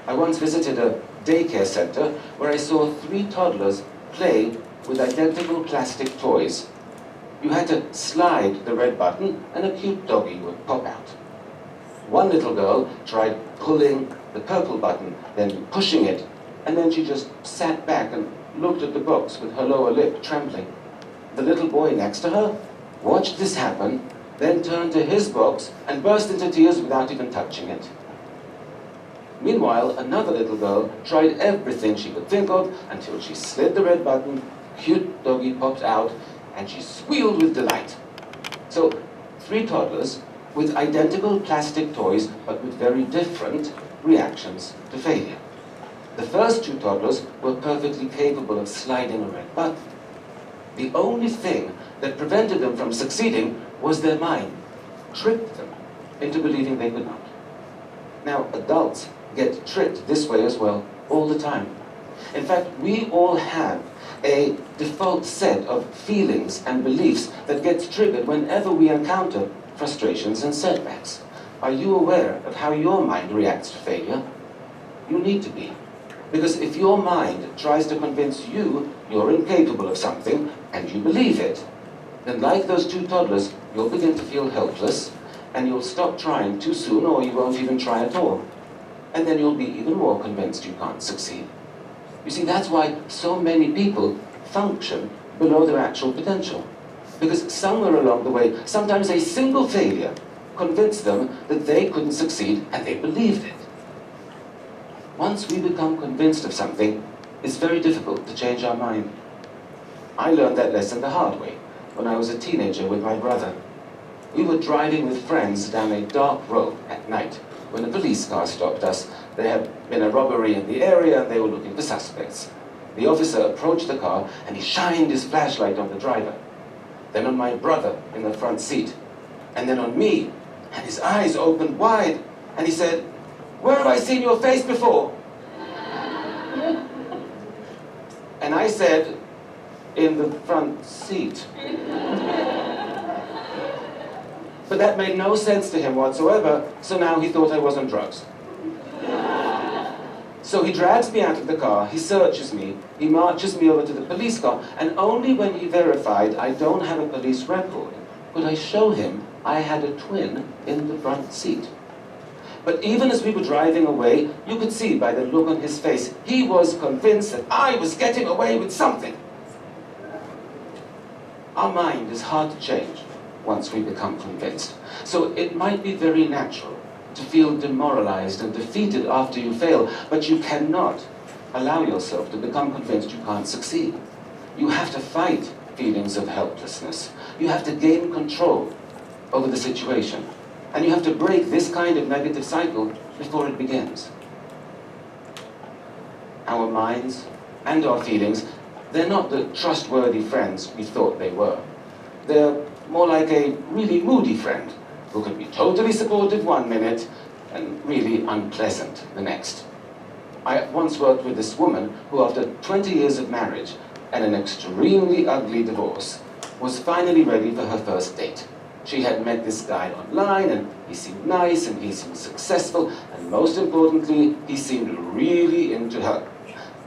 I once visited a daycare center where I saw 3 toddlers play with identical plastic toys. You had to slide the red button and a cute doggy would pop out. One little girl tried pulling the purple button, then pushing it, and then she just sat back and looked at the box with her lower lip trembling. The little boy next to her watched this happen, then turned to his box and burst into tears without even touching it. Meanwhile, another little girl tried everything she could think of until she slid the red button, cute doggy popped out, and she squealed with delight. So, 3 toddlers with identical plastic toys, but with very different reactions to failure. The first 2 toddlers were perfectly capable of sliding a red button. The only thing that prevented them from succeeding was their mind, tricked them into believing they could not. Now, adults get tricked this way as well all the time. In fact, we all have a default set of feelings and beliefs that gets triggered whenever we encounter frustrations and setbacks. Are you aware of how your mind reacts to failure? You need to be. Because if your mind tries to convince you you're incapable of something, and you believe it, then like those 2 toddlers, you'll begin to feel helpless, and you'll stop trying too soon, or you won't even try at all. And then you'll be even more convinced you can't succeed. You see, that's why so many people function below their actual potential. Because somewhere along the way, sometimes a single failure convinced them that they couldn't succeed, and they believed it. Once we become convinced of something, it's very difficult to change our mind. I learned that lesson the hard way when I was a teenager with my brother. We were driving with friends down a dark road at night when a police car stopped us. There had been a robbery in the area and they were looking for suspects. The officer approached the car and he shined his flashlight on the driver, then on my brother in the front seat, and then on me, and his eyes opened wide, and he said, "Where have I seen your face before?" And I said, "In the front seat." But that made no sense to him whatsoever, so now he thought I was on drugs. So he drags me out of the car, he searches me, he marches me over to the police car, and only when he verified I don't have a police record could I show him I had a twin in the front seat. But even as we were driving away, you could see by the look on his face, he was convinced that I was getting away with something. Our mind is hard to change once we become convinced. So it might be very natural to feel demoralized and defeated after you fail, but you cannot allow yourself to become convinced you can't succeed. You have to fight feelings of helplessness. You have to gain control over the situation. And you have to break this kind of negative cycle before it begins. Our minds and our feelings, they're not the trustworthy friends we thought they were. They're more like a really moody friend who can be totally supportive one minute and really unpleasant the next. I once worked with this woman who, after 20 years of marriage and an extremely ugly divorce, was finally ready for her first date. She had met this guy online, and he seemed nice, and he seemed successful, and most importantly, he seemed really into her.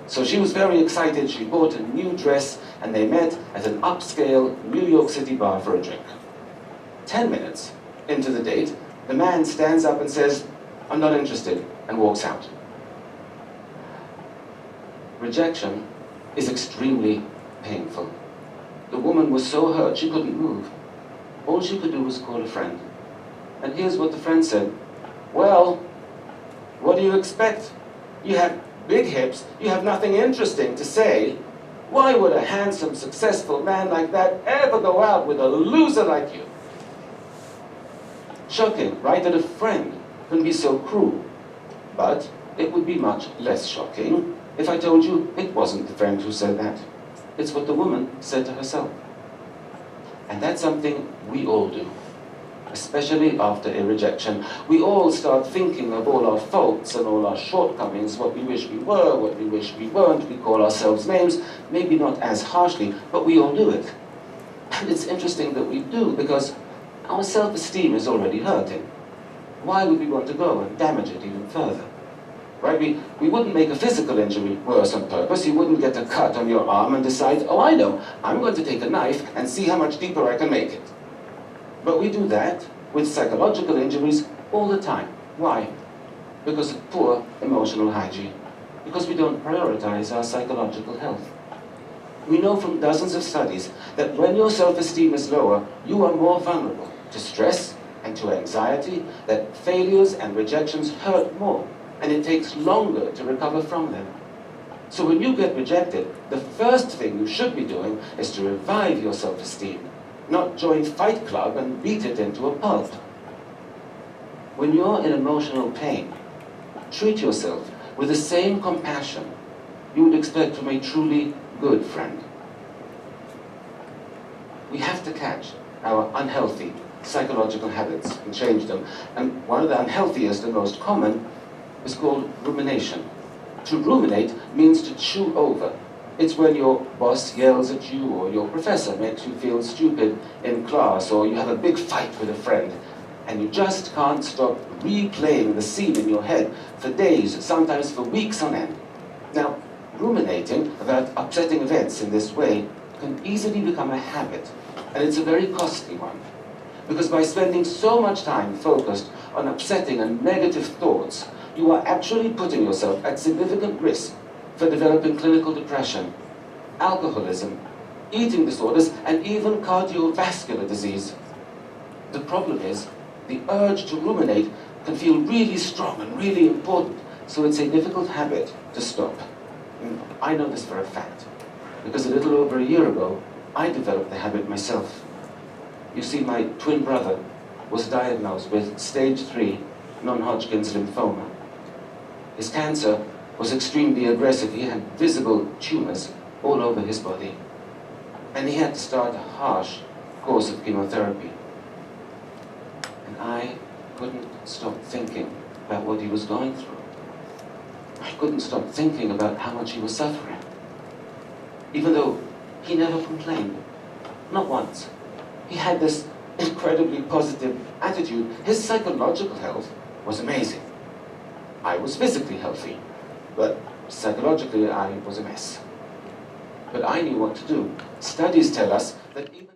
So she was very excited. She bought a new dress, and they met at an upscale New York City bar for a drink. 10 minutes into the date, the man stands up and says, "I'm not interested," and walks out. Rejection is extremely painful. The woman was so hurt she couldn't move. All she could do was call a friend. And here's what the friend said. "Well, what do you expect? You have big hips, you have nothing interesting to say. Why would a handsome, successful man like that ever go out with a loser like you?" Shocking, right, that a friend can be so cruel. But it would be much less shocking if I told you it wasn't the friend who said that. It's what the woman said to herself. And that's something we all do, especially after a rejection. We all start thinking of all our faults and all our shortcomings, what we wish we were, what we wish we weren't. We call ourselves names, maybe not as harshly, but we all do it. And it's interesting that we do, because our self-esteem is already hurting. Why would we want to go and damage it even further? right? We wouldn't make a physical injury worse on purpose. You wouldn't get a cut on your arm and decide, oh, I know, I'm going to take a knife and see how much deeper I can make it. But we do that with psychological injuries all the time. Why? Because of poor emotional hygiene. Because we don't prioritize our psychological health. We know from dozens of studies that when your self-esteem is lower, you are more vulnerable to stress and to anxiety, that failures and rejections hurt more, and it takes longer to recover from them. So when you get rejected, the first thing you should be doing is to revive your self-esteem, not join Fight Club and beat it into a pulp. When you're in emotional pain, treat yourself with the same compassion you would expect from a truly good friend. We have to catch our unhealthy psychological habits and change them. And one of the unhealthiest and most common is called rumination. To ruminate means to chew over. It's when your boss yells at you, or your professor makes you feel stupid in class, or you have a big fight with a friend, and you just can't stop replaying the scene in your head for days, sometimes for weeks on end. Now, ruminating about upsetting events in this way can easily become a habit, and it's a very costly one. Because by spending so much time focused on upsetting and negative thoughts, you are actually putting yourself at significant risk for developing clinical depression, alcoholism, eating disorders, and even cardiovascular disease. The problem is, the urge to ruminate can feel really strong and really important, so it's a difficult habit to stop. I know this for a fact, because a little over a year ago, I developed the habit myself. You see, my twin brother was diagnosed with stage 3 non-Hodgkin's lymphoma. His cancer was extremely aggressive. He had visible tumors all over his body. And he had to start a harsh course of chemotherapy. And I couldn't stop thinking about what he was going through. I couldn't stop thinking about how much he was suffering. Even though he never complained, not once. He had this incredibly positive attitude. His psychological health was amazing. I was physically healthy, but psychologically I was a mess. But I knew what to do. Studies tell us that even